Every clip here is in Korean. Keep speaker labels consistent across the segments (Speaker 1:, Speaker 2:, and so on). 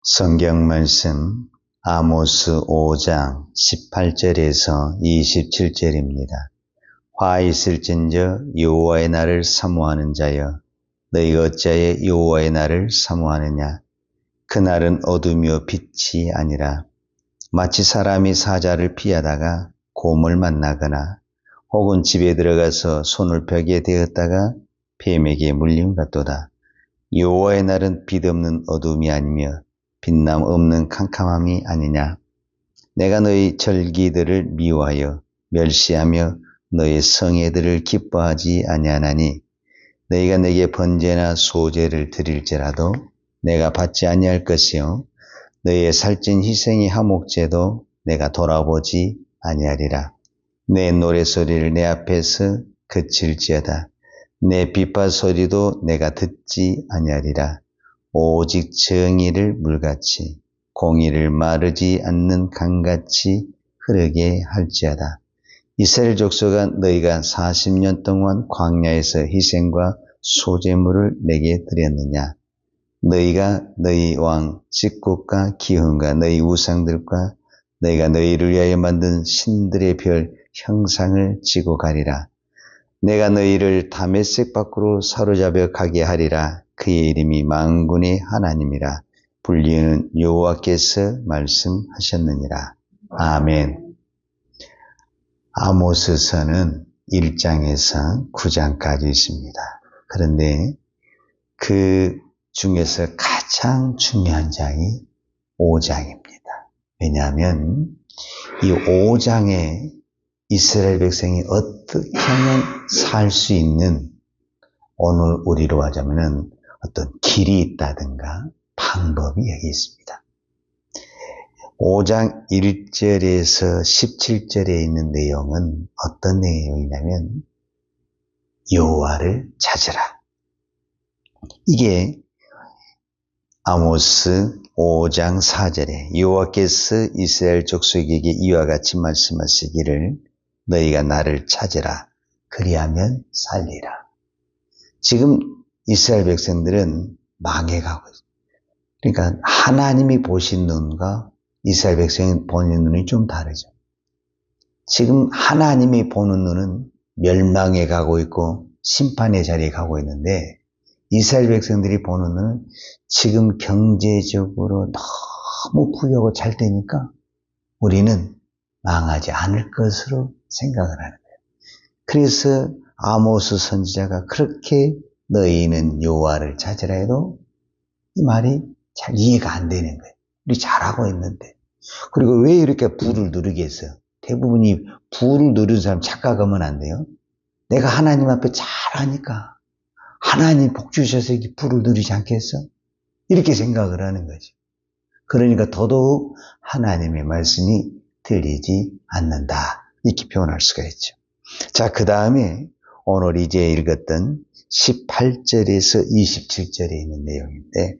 Speaker 1: 성경 말씀 아모스 5장 18절에서 27절입니다. 화 있을진저 여호와의 날을 사모하는 자여, 너희가 어찌하여 여호와의 날을 사모하느냐? 그날은 어둠이요 빛이 아니라 마치 사람이 사자를 피하다가 곰을 만나거나 혹은 집에 들어가서 손을 벽에 대었다가 뱀에게 물림 같도다. 여호와의 날은 빛 없는 어둠이 아니며 빛남 없는 캄캄함이 아니냐. 내가 너희 절기들을 미워하여 멸시하며 너희 성회들을 기뻐하지 아니하나니, 너희가 내게 번제나 소제를 드릴지라도 내가 받지 아니할 것이요 너희의 살찐 희생의 화목제도 내가 돌아보지 아니하리라. 내 노래소리를 내 앞에서 그칠지어다. 내 비파 소리도 내가 듣지 아니하리라. 오직 정의를 물같이 공의를 마르지 않는 강같이 흐르게 할지어다. 이스라엘 족속아, 너희가 40년 동안 광야에서 희생과 소제물을 내게 드렸느냐? 너희가 너희 왕 sik국과 기흥과 너희 우상들과 너희가 너희를 위하여 만든 신들의 별 형상을 지고 가리라. 내가 너희를 다메섹 밖으로 사로잡아 가게 하리라. 그의 이름이 만군의 하나님이라 불리는 여호와께서 말씀하셨느니라. 아멘. 아모스서는 1장에서 9장까지 있습니다. 그런데 그 중에서 가장 중요한 장이 5장입니다. 왜냐하면 이 5장에 이스라엘 백성이 어떻게 하면 살 수 있는, 오늘 우리로 하자면 어떤 길이 있다든가 방법이 여기 있습니다. 5장 1절에서 17절에 있는 내용은 어떤 내용이냐면 여호와를 찾으라. 이게 아모스 5장 4절에 여호와께서 이스라엘 족속에게 이와 같이 말씀하시기를 너희가 나를 찾으라. 그리하면 살리라. 지금 이스라엘 백성들은 망해가고 있어요. 그러니까 하나님이 보신 눈과 이스라엘 백성이 보는 눈이 좀 다르죠. 지금 하나님이 보는 눈은 멸망에 가고 있고 심판의 자리에 가고 있는데, 이스라엘 백성들이 보는 눈은 지금 경제적으로 너무 부유하고 잘 되니까 우리는 망하지 않을 것으로 생각을 하는 거예요. 그래서 아모스 선지자가 그렇게 너희는 여호와를 찾으라 해도 이 말이 잘 이해가 안 되는 거예요. 우리 잘하고 있는데. 그리고 왜 이렇게 부를 누리겠어요? 대부분이 부를 누리는 사람 착각하면 안 돼요. 내가 하나님 앞에 잘하니까 하나님 복 주셔서 이렇게 부를 누리지 않겠어? 이렇게 생각을 하는 거지. 그러니까 더더욱 하나님의 말씀이 들리지 않는다. 이렇게 표현할 수가 있죠. 자, 그 다음에 오늘 이제 읽었던 18절에서 27절에 있는 내용인데,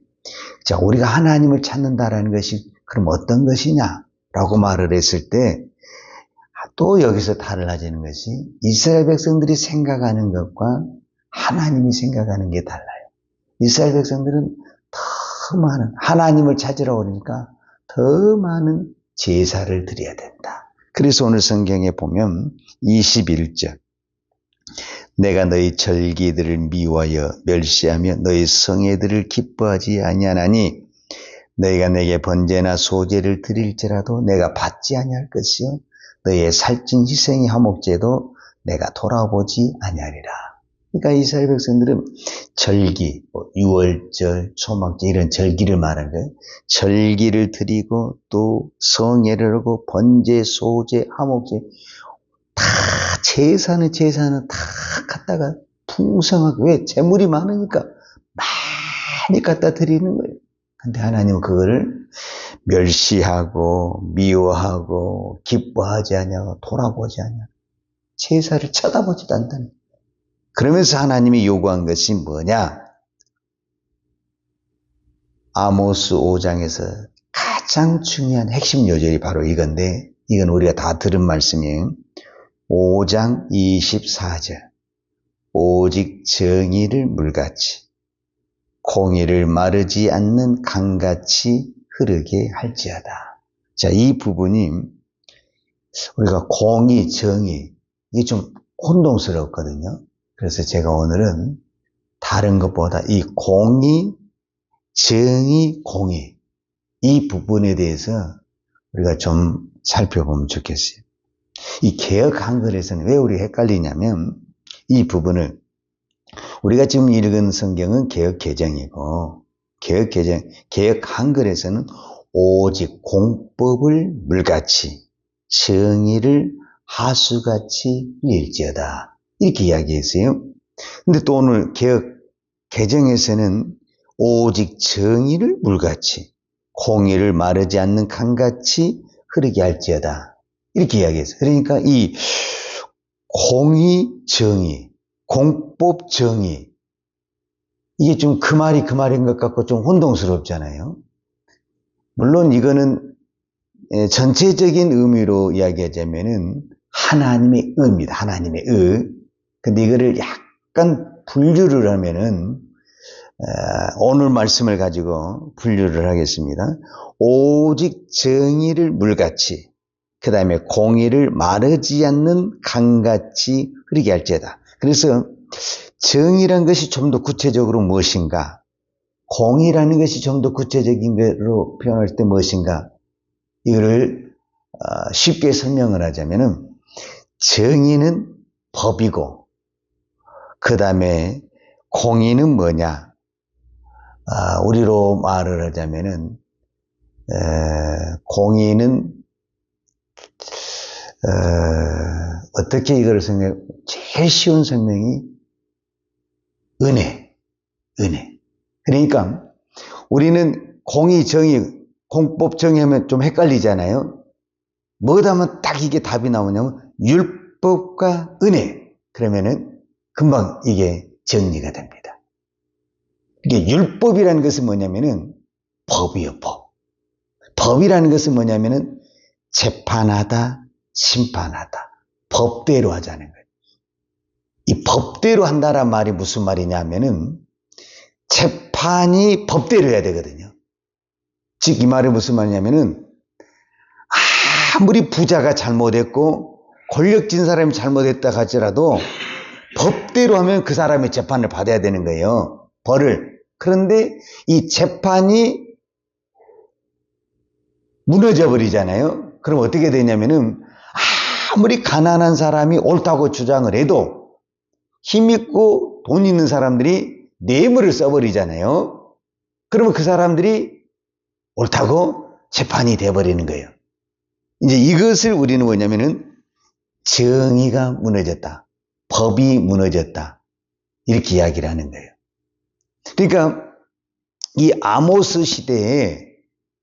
Speaker 1: 자, 우리가 하나님을 찾는다라는 것이 그럼 어떤 것이냐라고 말을 했을 때, 또 여기서 달라지는 것이 이스라엘 백성들이 생각하는 것과 하나님이 생각하는 게 달라요. 이스라엘 백성들은 더 많은, 하나님을 찾으러 오니까 더 많은 제사를 드려야 된다. 그래서 오늘 성경에 보면 21절, 내가 너희 절기들을 미워하여 멸시하며 너희 성회들을 기뻐하지 아니하나니, 너희가 내게 번제나 소제를 드릴지라도 내가 받지 아니할 것이요 너희의 살찐 희생의 화목제도 내가 돌아보지 아니하리라. 그러니까 이스라엘 백성들은 절기, 유월절, 초막절 이런 절기를 말하는 거예요. 절기를 드리고 또 성회를 하고 번제, 소제, 화목제 다 제사는 다 갖다가 풍성하게, 왜? 재물이 많으니까 많이 갖다 드리는 거예요. 근데 하나님은 그거를 멸시하고 미워하고 기뻐하지 않냐, 돌아보지 않냐, 제사를 쳐다보지도 않다는 거예요. 그러면서 하나님이 요구한 것이 뭐냐? 아모스 5장에서 가장 중요한 핵심 요절이 바로 이건데, 이건 우리가 다 들은 말씀이에요. 5장 24절, 오직 정의를 물같이 공의를 마르지 않는 강같이 흐르게 할지어다. 자, 이 부분이 우리가 공의, 정의, 이게 좀 혼동스럽거든요. 그래서 제가 오늘은 다른 것보다 이 공의, 정의, 공의, 이 부분에 대해서 우리가 좀 살펴보면 좋겠어요. 이 개역 한글에서는 왜 우리가 헷갈리냐면 이 부분을 우리가 지금 읽은 성경은 개역 개정이고 개역 한글에서는 오직 공법을 물같이 정의를 하수같이 일지어다 이렇게 이야기했어요. 근데 또 오늘 개역 개정에서는 오직 정의를 물같이 공의를 마르지 않는 강같이 흐르게 할지어다 이렇게 이야기했어요. 그러니까 이 공의, 정의, 공법, 정의 이게 좀 그 말이 그 말인 것 같고 좀 혼동스럽잖아요. 물론 이거는 전체적인 의미로 이야기하자면은 하나님의 의입니다. 하나님의 의. 근데 이거를 약간 분류를 하면은 오늘 말씀을 가지고 분류를 하겠습니다. 오직 정의를 물같이 그 다음에 공의를 마르지 않는 강같이 흐르게 할지어다. 그래서 정의라는 것이 좀 더 구체적으로 무엇인가, 공의라는 것이 좀 더 구체적인 것으로 표현할 때 무엇인가, 이거를 쉽게 설명을 하자면은 정의는 법이고 그 다음에 공의는 뭐냐, 우리로 말을 하자면은 공의는 어떻게 이걸 제일 쉬운 설명이 은혜. 그러니까 우리는 공의, 정의, 공법, 정의하면 좀 헷갈리잖아요. 뭐다 하면 딱 이게 답이 나오냐면 율법과 은혜. 그러면은 금방 이게 정리가 됩니다. 이게 율법이라는 것은 뭐냐면은 법이요, 법. 법이라는 것은 뭐냐면은 재판하다, 심판하다. 법대로 하자는 거예요. 이 법대로 한다란 말이 무슨 말이냐면은 재판이 법대로 해야 되거든요. 즉 이 말이 무슨 말이냐면은 아무리 부자가 잘못했고 권력진 사람이 잘못했다 할지라도 법대로 하면 그 사람의 재판을 받아야 되는 거예요. 벌을. 그런데 이 재판이 무너져 버리잖아요. 그럼 어떻게 되냐면은 아무리 가난한 사람이 옳다고 주장을 해도 힘있고 돈 있는 사람들이 뇌물을 써버리잖아요. 그러면 그 사람들이 옳다고 재판이 돼버리는 거예요. 이제 이것을 우리는 뭐냐면은 정의가 무너졌다, 법이 무너졌다, 이렇게 이야기를 하는 거예요. 그러니까 이 아모스 시대에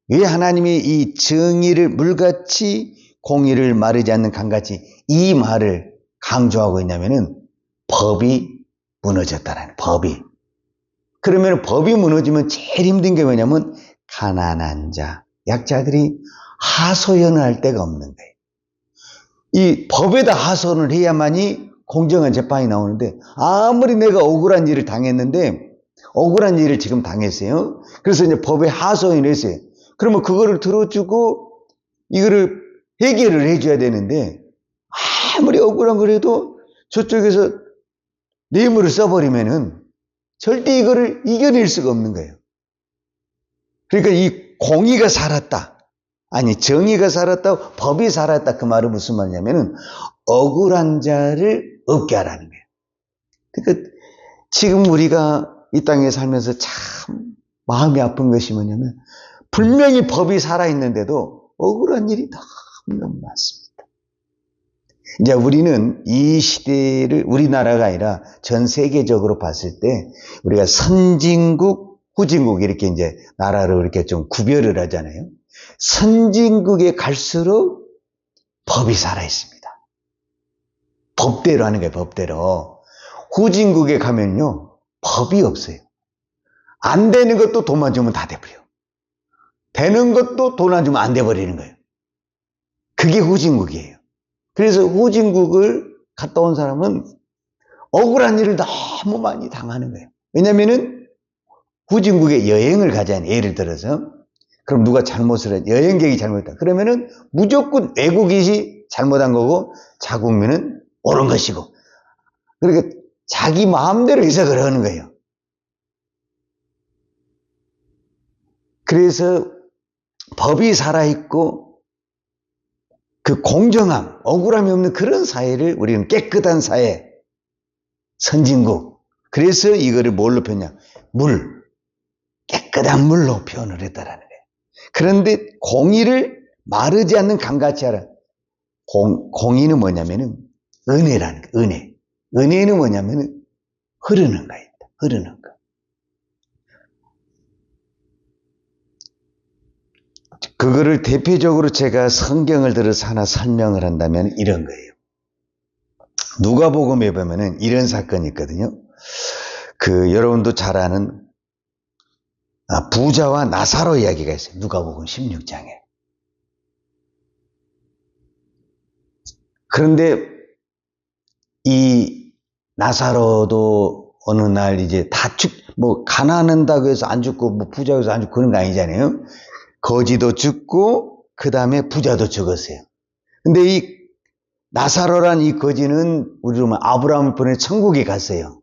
Speaker 1: 왜 하나님이 이 정의를 물같이 공의를 마르지 않는 강같이 이 말을 강조하고 있냐면은 법이 무너졌다라는, 법이. 그러면 법이 무너지면 제일 힘든 게 뭐냐면 가난한 자, 약자들이 하소연을 할 데가 없는 거예요. 이 법에다 하소연을 해야만이 공정한 재판이 나오는데 아무리 내가 억울한 일을 당했는데 억울한 일을 지금 당했어요. 그래서 이제 법에 하소연을 했어요. 그러면 그거를 들어주고 이거를 해결을 해줘야 되는데 아무리 억울한 걸 해도 저쪽에서 뇌물을 써버리면은 절대 이거를 이겨낼 수가 없는 거예요. 그러니까 이 공의가 살았다, 아니 정의가 살았다, 법이 살았다, 그 말은 무슨 말이냐면은 억울한 자를 없게 하라는 거예요. 그러니까 지금 우리가 이 땅에 살면서 참 마음이 아픈 것이 뭐냐면 분명히 법이 살아있는데도 억울한 일이 너무 많습니다. 이제 우리는 이 시대를 우리나라가 아니라 전 세계적으로 봤을 때 우리가 선진국, 후진국 이렇게 이제 나라를 이렇게 좀 구별을 하잖아요. 선진국에 갈수록 법이 살아있습니다. 법대로 하는 거예요, 법대로. 후진국에 가면요, 법이 없어요. 안 되는 것도 돈만 주면 다 돼버려요. 되는 것도 돈 안 주면 안 돼버리는 거예요. 그게 후진국이에요. 그래서 후진국을 갔다 온 사람은 억울한 일을 너무 많이 당하는 거예요. 왜냐면은 후진국에 여행을 가잖아요. 예를 들어서. 그럼 누가 잘못을 해? 여행객이 잘못했다. 그러면은 무조건 외국인이 잘못한 거고 자국민은 옳은 것이고. 그러니까 자기 마음대로 해석을 하는 거예요. 그래서 법이 살아있고 그 공정함, 억울함이 없는 그런 사회를 우리는 깨끗한 사회, 선진국. 그래서 이거를 뭘로 표현냐? 물, 깨끗한 물로 표현을 했다라는 거예요. 그런데 공의를 마르지 않는 강같이 하라. 공의는 뭐냐면은 은혜라는 거예요. 은혜. 은혜는 뭐냐면은 흐르는 거예요. 흐르는 거. 그거를 대표적으로 제가 성경을 들어서 하나 설명을 한다면 이런 거예요. 누가복음에 보면은 이런 사건이 있거든요. 여러분도 잘 아는 부자와 나사로 이야기가 있어요. 누가복음 16장에. 그런데 이 나사로도 어느 날 이제 가난한다고 해서 안 죽고 부자고 해서 안 죽고 그런 거 아니잖아요. 거지도 죽고 그 다음에 부자도 죽었어요. 근데 이 나사로란 이 거지는 우리로 말하면 아브라함을 보내 천국에 갔어요.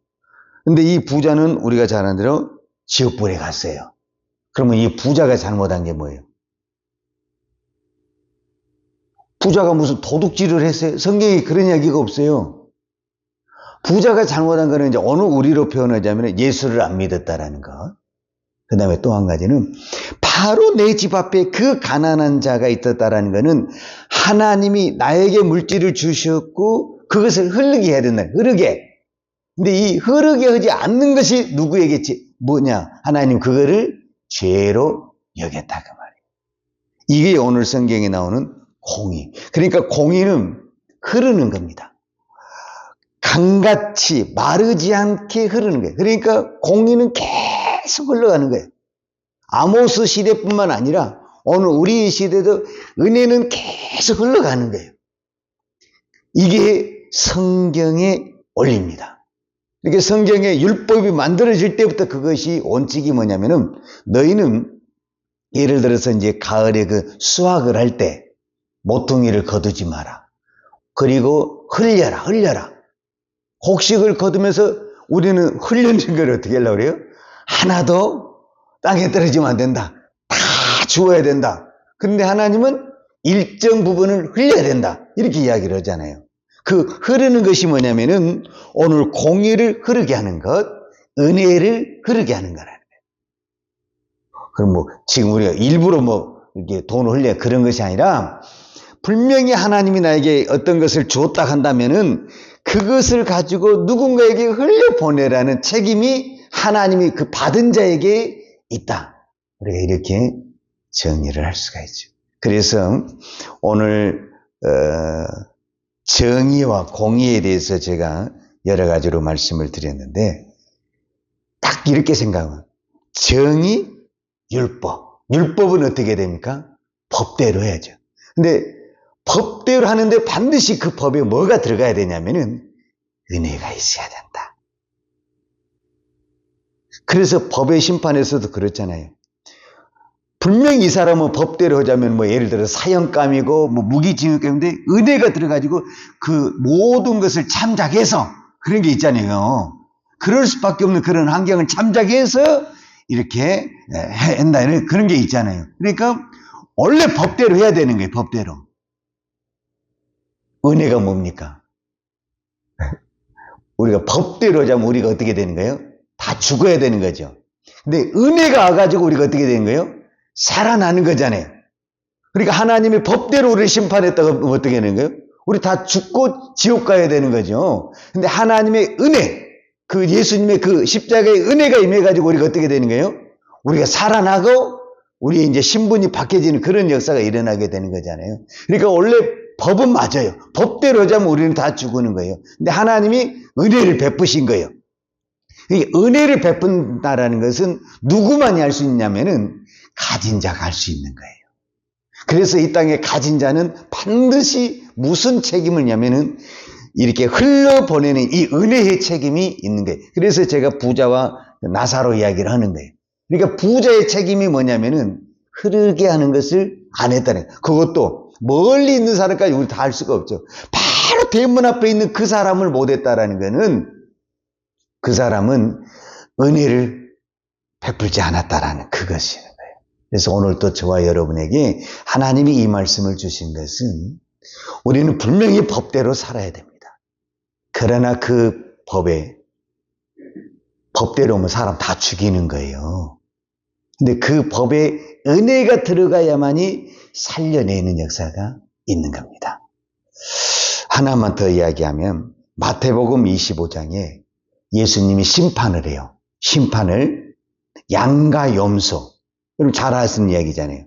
Speaker 1: 근데 이 부자는 우리가 잘 아는 대로 지옥불에 갔어요. 그러면 이 부자가 잘못한 게 뭐예요? 부자가 무슨 도둑질을 했어요? 성경에 그런 이야기가 없어요. 부자가 잘못한 거는 이제 어느 우리로 표현하자면 예수를 안 믿었다라는 거. 그 다음에 또 한 가지는 바로 내 집 앞에 그 가난한 자가 있었다라는 거는 하나님이 나에게 물질을 주셨고 그것을 흐르게 해야 된다. 흐르게. 근데 이 흐르게 하지 않는 것이 누구에게지? 뭐냐? 하나님 그거를 죄로 여겼다 그 말이에요. 이게 오늘 성경에 나오는 공의. 그러니까 공의는 흐르는 겁니다. 강같이 마르지 않게 흐르는 거예요. 그러니까 공의는 계속 흘러가는 거예요. 아모스 시대뿐만 아니라 오늘 우리 시대도 은혜는 계속 흘러가는 거예요. 이게 성경의 원리입니다. 이렇게 성경의 율법이 만들어질 때부터 그것이 원칙이 뭐냐면은 너희는 예를 들어서 이제 가을에 수확을 할 때 모퉁이를 거두지 마라. 그리고 흘려라. 곡식을 거두면서 우리는 흘려진 걸 어떻게 하려고 그래요? 하나도 땅에 떨어지면 안 된다. 다 주어야 된다. 그런데 하나님은 일정 부분을 흘려야 된다. 이렇게 이야기를 하잖아요. 그 흐르는 것이 뭐냐면은 오늘 공의를 흐르게 하는 것, 은혜를 흐르게 하는 거라는 거예요. 그럼 지금 우리가 일부러 이렇게 돈을 흘려 그런 것이 아니라 분명히 하나님이 나에게 어떤 것을 주었다 한다면은 그것을 가지고 누군가에게 흘려보내라는 책임이 하나님이 그 받은 자에게 있다. 우리가 이렇게 정의를 할 수가 있죠. 그래서 오늘 정의와 공의에 대해서 제가 여러 가지로 말씀을 드렸는데 딱 이렇게 생각하면 정의, 율법은 어떻게 됩니까? 법대로 해야죠. 근데 법대로 하는데 반드시 그 법에 뭐가 들어가야 되냐면은 은혜가 있어야 된다. 그래서 법의 심판에서도 그렇잖아요. 분명히 이 사람은 법대로 하자면 예를 들어 사형감이고 무기징역감인데 은혜가 들어가지고 그 모든 것을 참작해서 그런 게 있잖아요. 그럴 수밖에 없는 그런 환경을 참작해서 이렇게 한다 그런 게 있잖아요. 그러니까 원래 법대로 해야 되는 거예요. 법대로. 은혜가 뭡니까? 우리가 법대로 하자면 우리가 어떻게 되는 거예요? 다 죽어야 되는 거죠. 근데 은혜가 와가지고 우리가 어떻게 되는 거예요? 살아나는 거잖아요. 그러니까 하나님이 법대로 우리를 심판했다고 어떻게 되는 거예요? 우리 다 죽고 지옥 가야 되는 거죠. 근데 하나님의 은혜, 그 예수님의 그 십자가의 은혜가 임해가지고 우리가 어떻게 되는 거예요? 우리가 살아나고 우리의 이제 신분이 바뀌어지는 그런 역사가 일어나게 되는 거잖아요. 그러니까 원래 법은 맞아요. 법대로 하자면 우리는 다 죽는 거예요. 근데 하나님이 은혜를 베푸신 거예요. 이 은혜를 베푼다라는 것은 누구만이 할 수 있냐면은 가진 자가 할 수 있는 거예요. 그래서 이 땅에 가진 자는 반드시 무슨 책임을 냐면은 이렇게 흘러보내는 이 은혜의 책임이 있는 거예요. 그래서 제가 부자와 나사로 이야기를 하는 거예요. 그러니까 부자의 책임이 뭐냐면은 흐르게 하는 것을 안 했다는 거예요. 그것도 멀리 있는 사람까지 우리 다 할 수가 없죠. 바로 대문 앞에 있는 그 사람을 못했다라는 거는 그 사람은 은혜를 베풀지 않았다라는 그것이에요. 그래서 오늘 또 저와 여러분에게 하나님이 이 말씀을 주신 것은 우리는 분명히 법대로 살아야 됩니다. 그러나 그 법대로 오면 사람 다 죽이는 거예요. 근데 그 법에 은혜가 들어가야만이 살려내는 역사가 있는 겁니다. 하나만 더 이야기하면 마태복음 25장에 예수님이 심판을 해요. 심판을 양과 염소. 여러분 잘 아시는 이야기잖아요.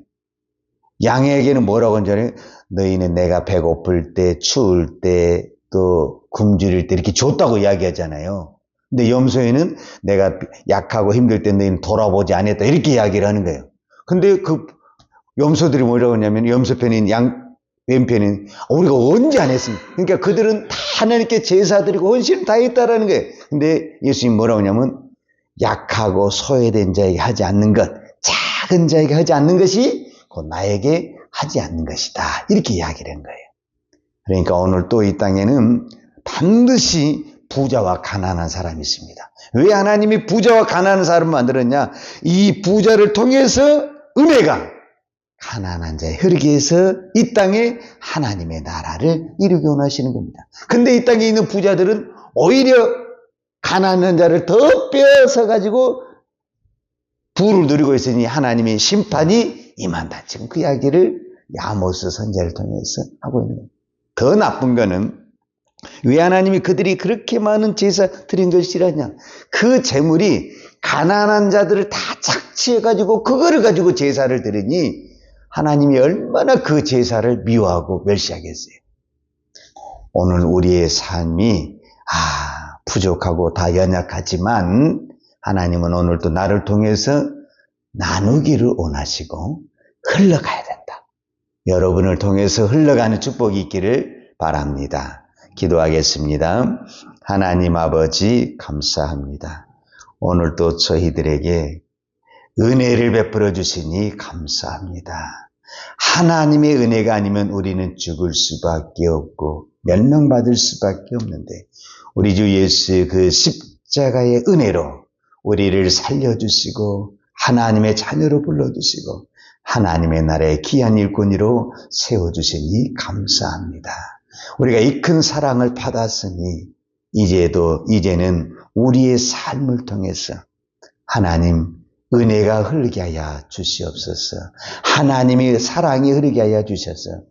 Speaker 1: 양에게는 뭐라고 하잖아요. 너희는 내가 배고플 때, 추울 때, 또 굶주릴 때 이렇게 줬다고 이야기하잖아요. 근데 염소에는 내가 약하고 힘들 때 너희는 돌아보지 않았다 이렇게 이야기를 하는 거예요. 근데 그 염소들이 뭐라고 하냐면 염소편인 왼편인 우리가 언제 안 했습니까? 그러니까 그들은 다 하나님께 제사 드리고 헌신을 다 했다라는 거예요. 근데 예수님 뭐라고 하냐면 약하고 소외된 자에게 하지 않는 것, 작은 자에게 하지 않는 것이 곧 나에게 하지 않는 것이다. 이렇게 이야기를 한 거예요. 그러니까 오늘 또 이 땅에는 반드시 부자와 가난한 사람이 있습니다. 왜 하나님이 부자와 가난한 사람을 만들었냐? 이 부자를 통해서 은혜가 가난한 자에 흐르게 해서 이 땅에 하나님의 나라를 이루기 원하시는 겁니다. 근데 이 땅에 있는 부자들은 오히려 가난한 자를 더 빼앗아 가지고 부를 누리고 있으니 하나님의 심판이 임한다. 지금 그 이야기를 아모스 선지자를 통해서 하고 있는 겁니다. 더 나쁜 거는 왜 하나님이 그들이 그렇게 많은 제사 드린 것이 싫었냐? 그 재물이 가난한 자들을 다 착취해가지고 그거를 가지고 제사를 드리니 하나님이 얼마나 그 제사를 미워하고 멸시하겠어요. 오늘 우리의 삶이 부족하고 다 연약하지만 하나님은 오늘도 나를 통해서 나누기를 원하시고 흘러가야 된다. 여러분을 통해서 흘러가는 축복이 있기를 바랍니다. 기도하겠습니다. 하나님 아버지 감사합니다. 오늘도 저희들에게 은혜를 베풀어 주시니 감사합니다. 하나님의 은혜가 아니면 우리는 죽을 수밖에 없고 멸망받을 수밖에 없는데 우리 주 예수의 그 십자가의 은혜로 우리를 살려주시고 하나님의 자녀로 불러주시고 하나님의 나라의 귀한 일꾼으로 세워주시니 감사합니다. 우리가 이 큰 사랑을 받았으니 이제는 우리의 삶을 통해서 하나님 은혜가 흐르게 하여 주시옵소서. 하나님의 사랑이 흐르게 하여 주셔서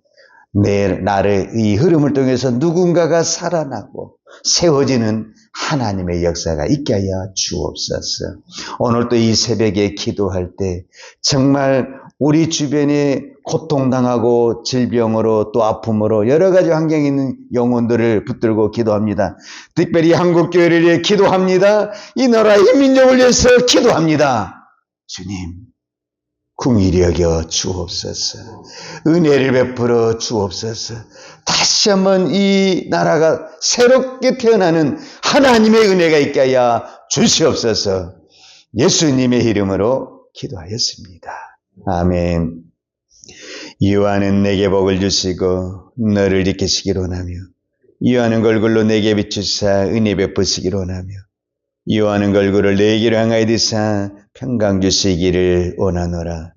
Speaker 1: 나를 이 흐름을 통해서 누군가가 살아나고 세워지는 하나님의 역사가 있게 하여 주옵소서. 오늘 또 이 새벽에 기도할 때 정말 우리 주변에 고통당하고 질병으로 또 아픔으로 여러 가지 환경에 있는 영혼들을 붙들고 기도합니다. 특별히 한국교회를 위해 기도합니다. 이 나라의 민족을 위해서 기도합니다. 주님, 긍휼히 여겨 주옵소서. 은혜를 베풀어 주옵소서. 다시 한번 이 나라가 새롭게 태어나는 하나님의 은혜가 있게 하여 주시옵소서. 예수님의 이름으로 기도하였습니다. 아멘. 이와는 내게 복을 주시고 너를 지키시기를 원하며 이와는 걸굴로 내게 비추사 은혜 베푸시기를 원하며 이와는 걸굴을 내게로 향하여 드사 평강 주시기를 원하노라.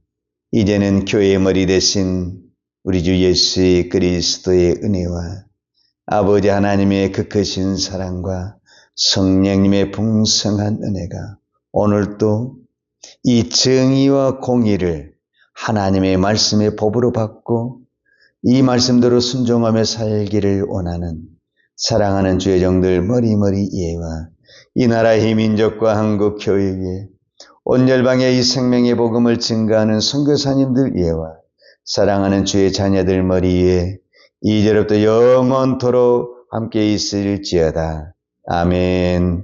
Speaker 1: 이제는 교회의 머리 대신 우리 주 예수 그리스도의 은혜와 아버지 하나님의 그 크신 사랑과 성령님의 풍성한 은혜가 오늘도 이 정의와 공의를 하나님의 말씀의 법으로 받고 이 말씀대로 순종하며 살기를 원하는 사랑하는 주의 종들 머리머리 이해와 이 나라의 민족과 한국 교회 위에 온 열방에 이 생명의 복음을 증가하는 선교사님들 이해와 사랑하는 주의 자녀들 머리 위에 이제로부터 영원토록 함께 있을지어다. 아멘.